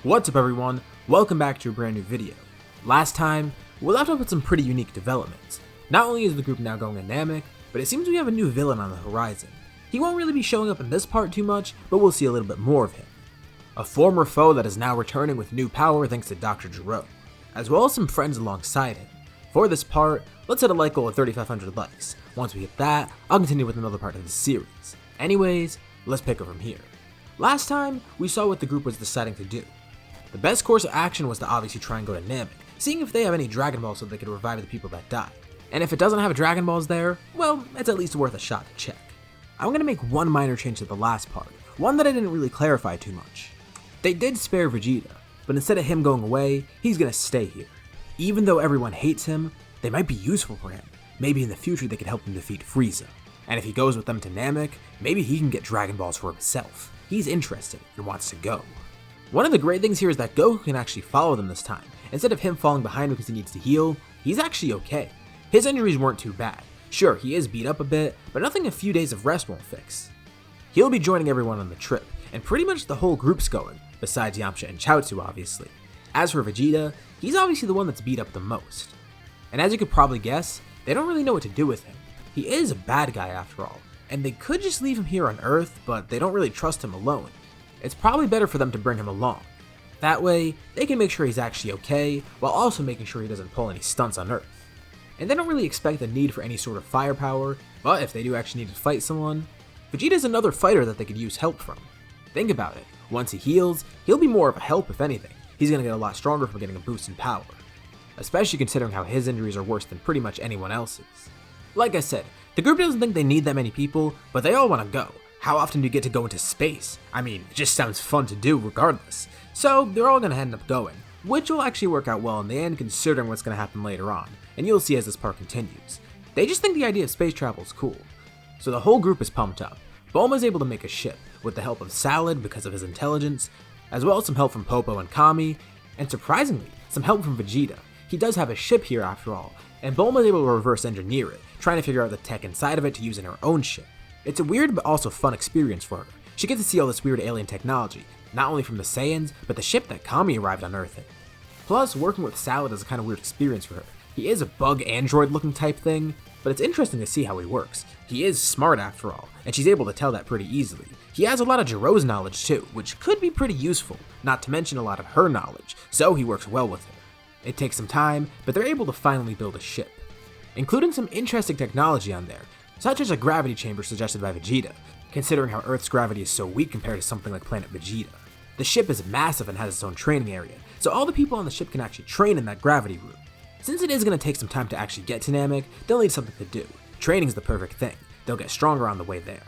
What's up everyone, welcome back to a brand new video. Last time, we left off with some pretty unique developments. Not only is the group now going dynamic, but it seems we have a new villain on the horizon. He won't really be showing up in this part too much, but we'll see a little bit more of him. A former foe that is now returning with new power thanks to Dr. Geronimo, as well as some friends alongside him. For this part, let's hit a like goal of 3,500 likes. Once we hit that, I'll continue with another part of the series. Anyways, let's pick up from here. Last time, we saw what the group was deciding to do. The best course of action was to obviously try and go to Namek, seeing if they have any Dragon Balls so they could revive the people that died. And if it doesn't have Dragon Balls there, well, it's at least worth a shot to check. I'm gonna make one minor change to the last part, one that I didn't really clarify too much. They did spare Vegeta, but instead of him going away, he's gonna stay here. Even though everyone hates him, they might be useful for him. Maybe in the future they could help him defeat Frieza. And if he goes with them to Namek, maybe he can get Dragon Balls for himself. He's interested and wants to go. One of the great things here is that Goku can actually follow them this time. Instead of him falling behind because he needs to heal, he's actually okay. His injuries weren't too bad. Sure, he is beat up a bit, but nothing a few days of rest won't fix. He'll be joining everyone on the trip, and pretty much the whole group's going, besides Yamcha and Chaozu obviously. As for Vegeta, he's obviously the one that's beat up the most. And as you could probably guess, they don't really know what to do with him. He is a bad guy after all, and they could just leave him here on Earth, but they don't really trust him alone. It's probably better for them to bring him along. That way, they can make sure he's actually okay, while also making sure he doesn't pull any stunts on Earth. And they don't really expect the need for any sort of firepower, but if they do actually need to fight someone, Vegeta's another fighter that they could use help from. Think about it, once he heals, he'll be more of a help if anything. He's gonna get a lot stronger from getting a boost in power. Especially considering how his injuries are worse than pretty much anyone else's. Like I said, the group doesn't think they need that many people, but they all want to go. How often do you get to go into space? I mean, it just sounds fun to do regardless. So they're all going to end up going, which will actually work out well in the end considering what's going to happen later on, and you'll see as this part continues. They just think the idea of space travel is cool. So the whole group is pumped up. Bulma's able to make a ship, with the help of Salad because of his intelligence, as well as some help from Popo and Kami, and surprisingly, some help from Vegeta. He does have a ship here after all, and Bulma's able to reverse engineer it, trying to figure out the tech inside of it to use in her own ship. It's a weird but also fun experience for her. She gets to see all this weird alien technology, not only from the Saiyans, but the ship that Kami arrived on Earth in. Plus, working with Salad is a kind of weird experience for her. He is a bug android looking type thing, but it's interesting to see how he works. He is smart after all, and she's able to tell that pretty easily. He has a lot of Jiro's knowledge too, which could be pretty useful, not to mention a lot of her knowledge, so he works well with her. It takes some time, but they're able to finally build a ship, including some interesting technology on there, such as a gravity chamber suggested by Vegeta, considering how Earth's gravity is so weak compared to something like Planet Vegeta. The ship is massive and has its own training area, so all the people on the ship can actually train in that gravity room. Since it is going to take some time to actually get to Namek, they'll need something to do. Training's the perfect thing. They'll get stronger on the way there.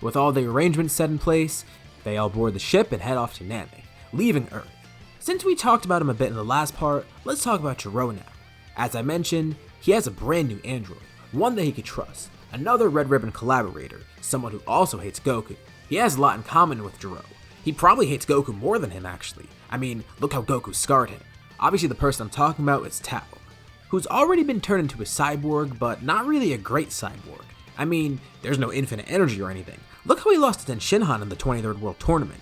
With all the arrangements set in place, they all board the ship and head off to Namek, leaving Earth. Since we talked about him a bit in the last part, let's talk about Gero now. As I mentioned, he has a brand new android, one that he could trust. Another Red Ribbon collaborator, someone who also hates Goku. He has a lot in common with Gero. He probably hates Goku more than him actually. I mean, look how Goku scarred him. Obviously the person I'm talking about is Tao, who's already been turned into a cyborg, but not really a great cyborg. I mean, there's no infinite energy or anything. Look how he lost to Tenshinhan in the 23rd World Tournament.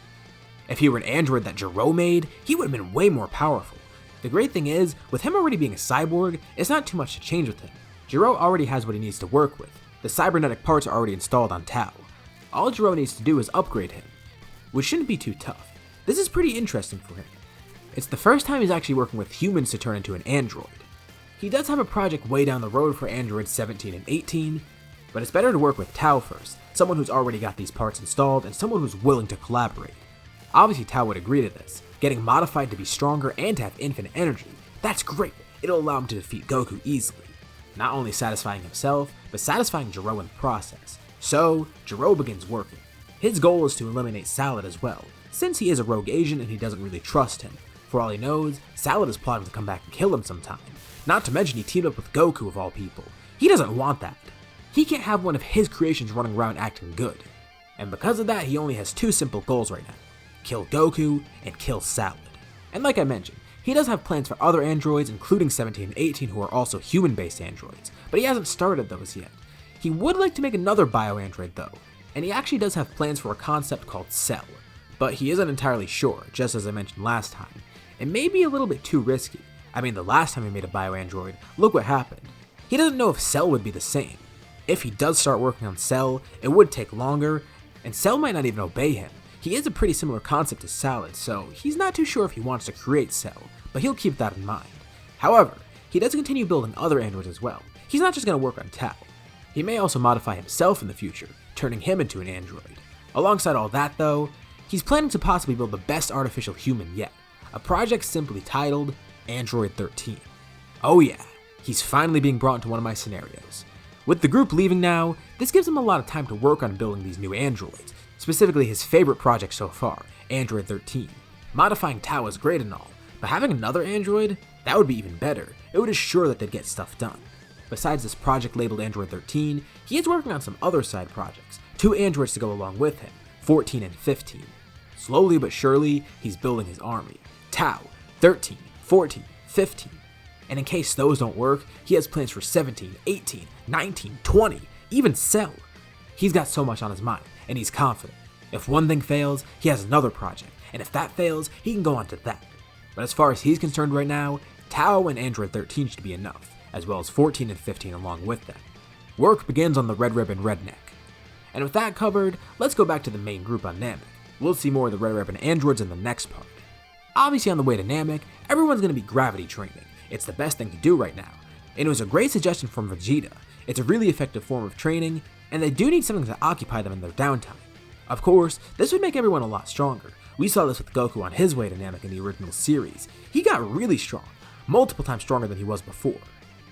If he were an android that Gero made, he would have been way more powerful. The great thing is, with him already being a cyborg, it's not too much to change with him. Gero already has what he needs to work with. The cybernetic parts are already installed on Tao. All Gero needs to do is upgrade him, which shouldn't be too tough. This is pretty interesting for him. It's the first time he's actually working with humans to turn into an android. He does have a project way down the road for androids 17 and 18, but it's better to work with Tao first, someone who's already got these parts installed and someone who's willing to collaborate. Obviously Tao would agree to this, getting modified to be stronger and to have infinite energy. That's great, it'll allow him to defeat Goku easily. Not only satisfying himself, but satisfying Gero in the process. So, Gero begins working. His goal is to eliminate Salad as well, since he is a rogue agent and he doesn't really trust him. For all he knows, Salad is plotting to come back and kill him sometime. Not to mention he teamed up with Goku of all people. He doesn't want that. He can't have one of his creations running around acting good. And because of that, he only has two simple goals right now. Kill Goku and kill Salad. And like I mentioned, he does have plans for other androids, including 17 and 18 who are also human-based androids, but he hasn't started those yet. He would like to make another bio-android though, and he actually does have plans for a concept called Cell. but he isn't entirely sure, just as I mentioned last time. It may be a little bit too risky. I mean, the last time he made a bio-android, look what happened. He doesn't know if Cell would be the same. If he does start working on Cell, it would take longer, and Cell might not even obey him. He is a pretty similar concept to Salad, so he's not too sure if he wants to create Cell, but he'll keep that in mind. However, he does continue building other androids as well. He's not just going to work on Tao. He may also modify himself in the future, turning him into an android. Alongside all that though, he's planning to possibly build the best artificial human yet, a project simply titled Android 13. Oh yeah, he's finally being brought into one of my scenarios. With the group leaving now, this gives him a lot of time to work on building these new androids, specifically his favorite project so far, Android 13. Modifying Tao is great and all, but having another android, that would be even better. It would assure that they'd get stuff done. Besides this project labeled Android 13, he is working on some other side projects, 2 androids to go along with him, 14 and 15. Slowly but surely, he's building his army. Tao, 13, 14, 15. And in case those don't work, he has plans for 17, 18, 19, 20, even Cell. He's got so much on his mind, and he's confident. If one thing fails, he has another project, and if that fails, he can go on to that. But as far as he's concerned right now, Tao and Android 13 should be enough, as well as 14 and 15 along with them. Work begins on the Red Ribbon Redneck. And with that covered, let's go back to the main group on Namek. We'll see more of the Red Ribbon androids in the next part. Obviously on the way to Namek, everyone's going to be gravity training. It's the best thing to do right now. And it was a great suggestion from Vegeta. It's a really effective form of training, and they do need something to occupy them in their downtime. Of course, this would make everyone a lot stronger. We saw this with Goku on his way to Namek in the original series. He got really strong, multiple times stronger than he was before.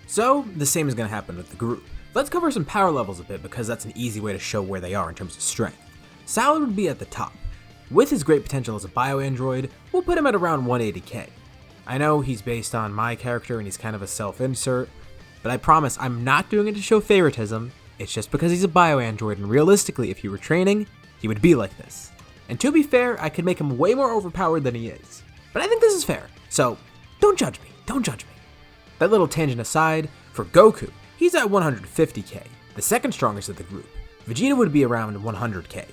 So, the same is going to happen with the group. Let's cover some power levels a bit because that's an easy way to show where they are in terms of strength. Salad would be at the top. With his great potential as a bio-android, we'll put him at around 180k. I know he's based on my character and he's kind of a self-insert, but I promise I'm not doing it to show favoritism. It's just because he's a bio-android, and realistically, if he were training, he would be like this. And to be fair, I could make him way more overpowered than he is. But I think this is fair, so don't judge me, don't judge me. That little tangent aside, for Goku, he's at 150k, the second strongest of the group. Vegeta would be around 100k.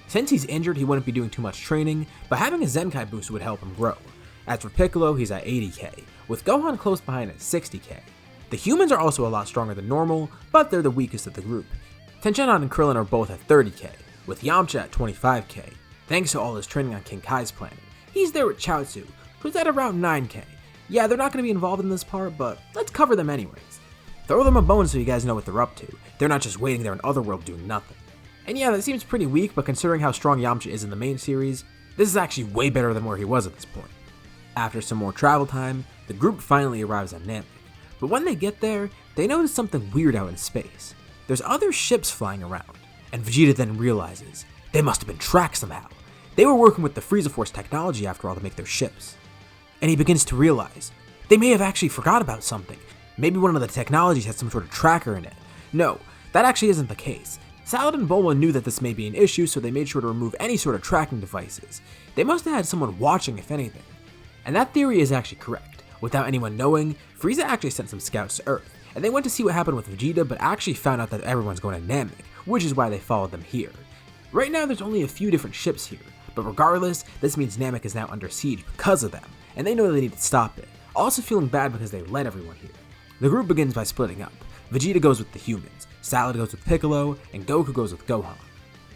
Since he's injured, he wouldn't be doing too much training, but having a Zenkai boost would help him grow. As for Piccolo, he's at 80k, with Gohan close behind at 60k. The humans are also a lot stronger than normal, but they're the weakest of the group. Tenshinhan and Krillin are both at 30k, with Yamcha at 25k, thanks to all his training on King Kai's planet. He's there with Chaozu, who's at around 9k. Yeah, they're not going to be involved in this part, but let's cover them anyways. Throw them a bone so you guys know what they're up to. They're not just waiting there in Otherworld doing nothing. And yeah, that seems pretty weak, but considering how strong Yamcha is in the main series, this is actually way better than where he was at this point. After some more travel time, the group finally arrives on Namek. But when they get there, they notice something weird out in space. There's other ships flying around, and Vegeta then realizes they must have been tracked somehow. They were working with the Frieza Force technology after all to make their ships. And he begins to realize they may have actually forgot about something. Maybe one of the technologies had some sort of tracker in it. No, that actually isn't the case. Salad and Bulma knew that this may be an issue, so they made sure to remove any sort of tracking devices. They must have had someone watching, if anything. And that theory is actually correct. Without anyone knowing, Frieza actually sent some scouts to Earth, and they went to see what happened with Vegeta, but actually found out that everyone's going to Namek, which is why they followed them here. Right now there's only a few different ships here, but regardless, this means Namek is now under siege because of them, and they know they need to stop it, also feeling bad because they led everyone here. The group begins by splitting up. Vegeta goes with the humans, Salad goes with Piccolo, and Goku goes with Gohan.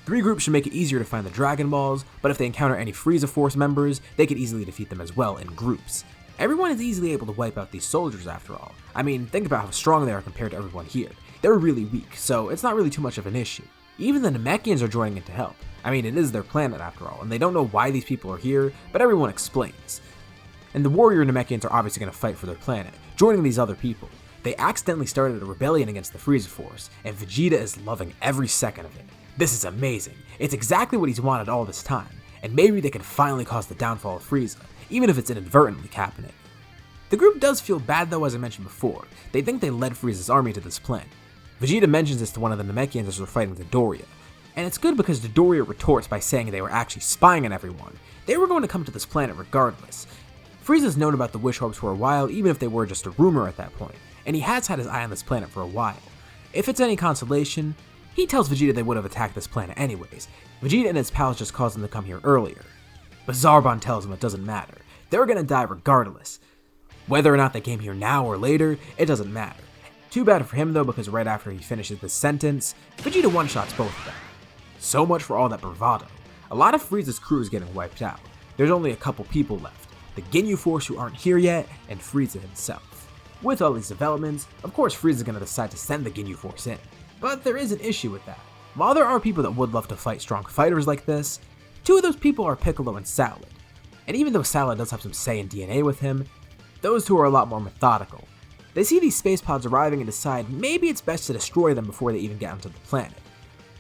3 groups should make it easier to find the Dragon Balls, but if they encounter any Frieza Force members, they could easily defeat them as well in groups. Everyone is easily able to wipe out these soldiers after all. I mean, think about how strong they are compared to everyone here. They're really weak, so it's not really too much of an issue. Even the Namekians are joining in to help. I mean, it is their planet after all, and they don't know why these people are here, but everyone explains. And the warrior Namekians are obviously going to fight for their planet, joining these other people. They accidentally started a rebellion against the Frieza Force, and Vegeta is loving every second of it. This is amazing. It's exactly what he's wanted all this time, and maybe they can finally cause the downfall of Frieza, even if it's inadvertently capping it. The group does feel bad though, as I mentioned before. They think they led Frieza's army to this planet. Vegeta mentions this to one of the Namekians as they're fighting Dodoria, and it's good because Dodoria retorts by saying they were actually spying on everyone. They were going to come to this planet regardless. Frieza's known about the Wish Orbs for a while, even if they were just a rumor at that point, and he has had his eye on this planet for a while. If it's any consolation, he tells Vegeta they would have attacked this planet anyways. Vegeta and his pals just caused them to come here earlier. But Zarbon tells them it doesn't matter. They're gonna die regardless. Whether or not they came here now or later, it doesn't matter. Too bad for him though, because right after he finishes this sentence, Vegeta one-shots both of them. So much for all that bravado. A lot of Frieza's crew is getting wiped out. There's only a couple people left. The Ginyu Force who aren't here yet, and Frieza himself. With all these developments, of course Frieza's gonna decide to send the Ginyu Force in. But there is an issue with that. While there are people that would love to fight strong fighters like this, two of those people are Piccolo and Salad. And even though Salad does have some Saiyan DNA with him, those two are a lot more methodical. They see these space pods arriving and decide maybe it's best to destroy them before they even get onto the planet.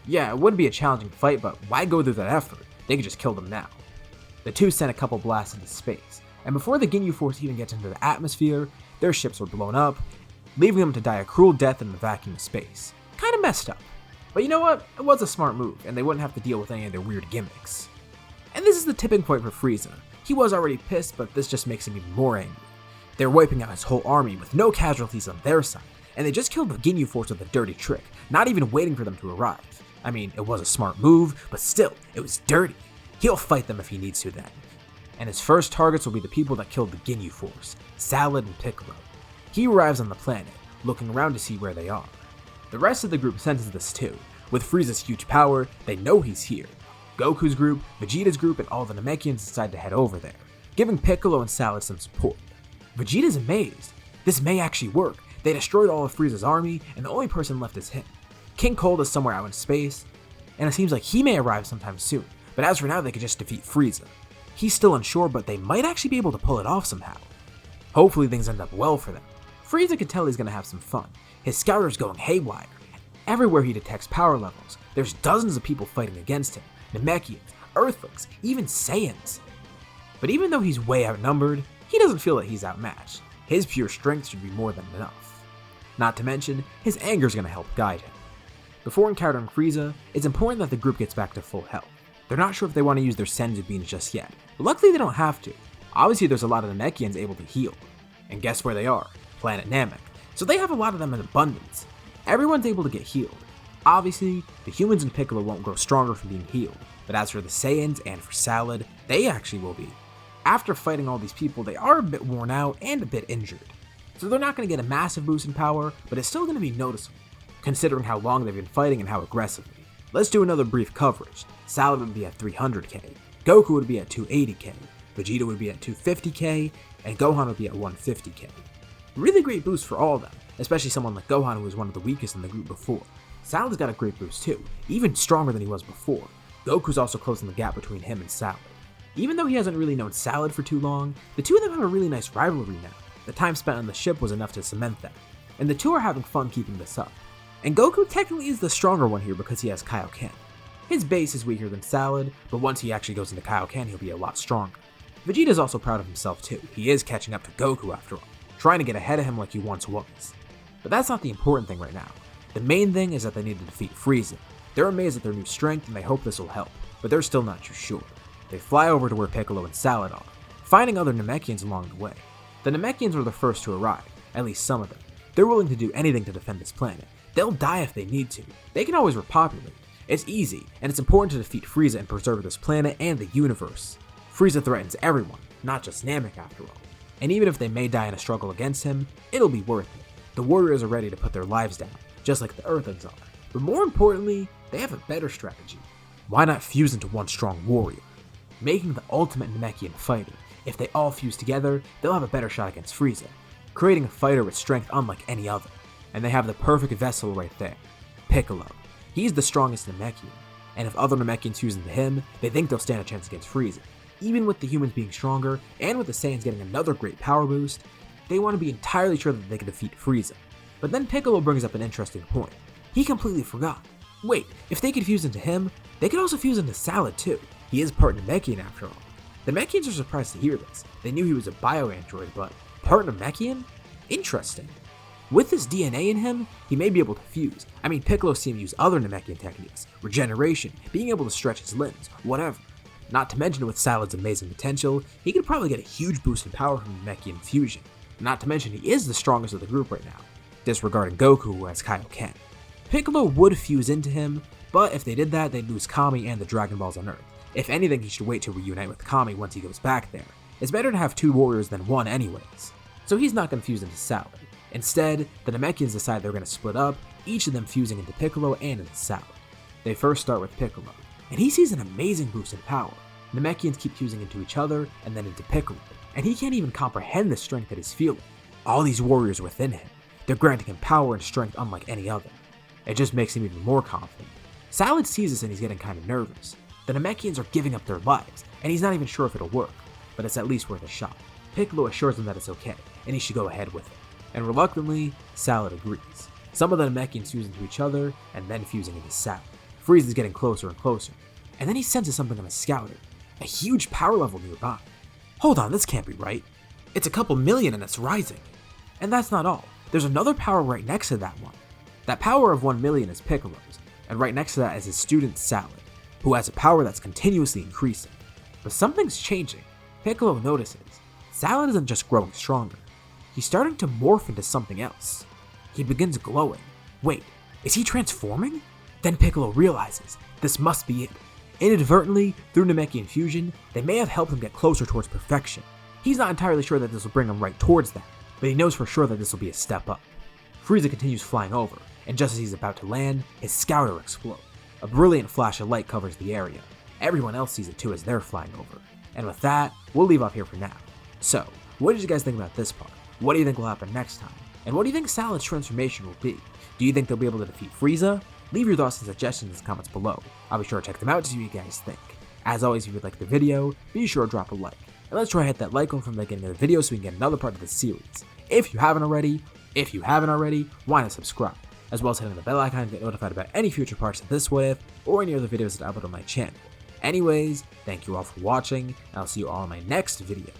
Yeah, it would be a challenging fight, but why go through that effort? They could just kill them now. The two sent a couple blasts into space, and before the Ginyu Force even gets into the atmosphere, their ships were blown up, leaving them to die a cruel death in the vacuum of space. Kinda messed up. But you know what? It was a smart move, and they wouldn't have to deal with any of their weird gimmicks. And this is the tipping point for Frieza. He was already pissed, but this just makes him even more angry. They're wiping out his whole army with no casualties on their side, and they just killed the Ginyu Force with a dirty trick, not even waiting for them to arrive. I mean, it was a smart move, but still, it was dirty. He'll fight them if he needs to then. And his first targets will be the people that killed the Ginyu Force, Salad and Piccolo. He arrives on the planet, looking around to see where they are. The rest of the group senses this too. With Frieza's huge power, they know he's here. Goku's group, Vegeta's group, and all the Namekians decide to head over there, giving Piccolo and Salad some support. Vegeta's amazed. This may actually work. They destroyed all of Frieza's army, and the only person left is him. King Cold is somewhere out in space, and it seems like he may arrive sometime soon, but as for now they could just defeat Frieza. He's still unsure, but they might actually be able to pull it off somehow. Hopefully things end up well for them. Frieza can tell he's gonna have some fun. His scouter's going haywire. Everywhere he detects power levels, there's dozens of people fighting against him. Namekians, Earthlings, even Saiyans. But even though he's way outnumbered, he doesn't feel that he's outmatched. His pure strength should be more than enough. Not to mention, his anger's gonna help guide him. Before encountering Frieza, it's important that the group gets back to full health. They're not sure if they want to use their Senzu beans just yet, but luckily they don't have to. Obviously there's a lot of Namekians able to heal. And guess where they are? Planet Namek. So they have a lot of them in abundance. Everyone's able to get healed. Obviously, the humans and Piccolo won't grow stronger from being healed, but as for the Saiyans and for Salad, they actually will be. After fighting all these people, they are a bit worn out and a bit injured. So they're not going to get a massive boost in power, but it's still going to be noticeable, considering how long they've been fighting and how aggressively. Let's do another brief coverage. Salad would be at 300k, Goku would be at 280k, Vegeta would be at 250k, and Gohan would be at 150k. Really great boost for all of them, especially someone like Gohan who was one of the weakest in the group before. Salad's got a great boost too, even stronger than he was before. Goku's also closing the gap between him and Salad. Even though he hasn't really known Salad for too long, the two of them have a really nice rivalry now. The time spent on the ship was enough to cement that, and the two are having fun keeping this up. And Goku technically is the stronger one here because he has Kaioken. His base is weaker than Salad, but once he actually goes into Kaioken, he'll be a lot stronger. Vegeta's also proud of himself too. He is catching up to Goku after all, trying to get ahead of him like he once was. But that's not the important thing right now. The main thing is that they need to defeat Frieza. They're amazed at their new strength and they hope this will help, but they're still not too sure. They fly over to where Piccolo and Salad are, finding other Namekians along the way. The Namekians were the first to arrive, at least some of them. They're willing to do anything to defend this planet. They'll die if they need to. They can always repopulate. It's easy, and it's important to defeat Frieza and preserve this planet and the universe. Frieza threatens everyone, not just Namek after all. And even if they may die in a struggle against him, it'll be worth it. The warriors are ready to put their lives down, just like the Earthlings are. But more importantly, they have a better strategy. Why not fuse into one strong warrior? Making the ultimate Namekian fighter. If they all fuse together, they'll have a better shot against Frieza, creating a fighter with strength unlike any other. And they have the perfect vessel right there, Piccolo. He's the strongest Namekian, and if other Namekians fuse into him, they think they'll stand a chance against Frieza. Even with the humans being stronger, and with the Saiyans getting another great power boost, they want to be entirely sure that they can defeat Frieza. But then Piccolo brings up an interesting point. He completely forgot. Wait, if they could fuse into him, they could also fuse into Salad too. He is part Namekian after all. The Namekians are surprised to hear this. They knew he was a bio-android, but part Namekian? Interesting. With this DNA in him, he may be able to fuse. I mean, Piccolo's seen him use other Namekian techniques, regeneration, being able to stretch his limbs, whatever. Not to mention with Salad's amazing potential, he could probably get a huge boost in power from Namekian fusion. Not to mention he is the strongest of the group right now, disregarding Goku who has Kaioken. Piccolo would fuse into him, but if they did that, they'd lose Kami and the Dragon Balls on Earth, If anything, he should wait to reunite with Kami once he goes back there. It's better to have 2 warriors than 1 anyways. So he's not going to fuse into Salad. Instead, the Namekians decide they're going to split up, each of them fusing into Piccolo and into Salad. They first start with Piccolo, and he sees an amazing boost in power. Namekians keep fusing into each other and then into Piccolo, and he can't even comprehend the strength that he's feeling. All these warriors within him, they're granting him power and strength unlike any other. It just makes him even more confident. Salad sees this and he's getting kind of nervous. The Namekians are giving up their lives, and he's not even sure if it'll work, but it's at least worth a shot. Piccolo assures him that it's okay, and he should go ahead with it. And reluctantly, Salad agrees. Some of the Namekians fuse into each other, and then fusing into Salad. Frieza's getting closer and closer, and then he senses something on the scouter, a huge power level nearby. Hold on, this can't be right. It's a couple million and it's rising. And that's not all. There's another power right next to that one. That power of 1 million is Piccolo's, and right next to that is his student Salad, who has a power that's continuously increasing. But something's changing. Piccolo notices. Salad isn't just growing stronger. He's starting to morph into something else. He begins glowing. Wait, is he transforming? Then Piccolo realizes this must be it. Inadvertently, through Namekian fusion, they may have helped him get closer towards perfection. He's not entirely sure that this will bring him right towards that, but he knows for sure that this will be a step up. Frieza continues flying over, and just as he's about to land, his scouter explodes. A brilliant flash of light covers the area. Everyone else sees it too as they're flying over. And with that, we'll leave off here for now. So, what did you guys think about this part? What do you think will happen next time? And what do you think Salad's transformation will be? Do you think they'll be able to defeat Frieza? Leave your thoughts and suggestions in the comments below. I'll be sure to check them out to see what you guys think. As always, if you liked the video, be sure to drop a like. And let's try to hit that like button from the beginning of the video so we can get another part of this series. If you haven't already, why not subscribe? As well as hitting the bell icon to get notified about any future parts of this What If, or any other videos that I upload on my channel. Anyways, thank you all for watching, and I'll see you all in my next video.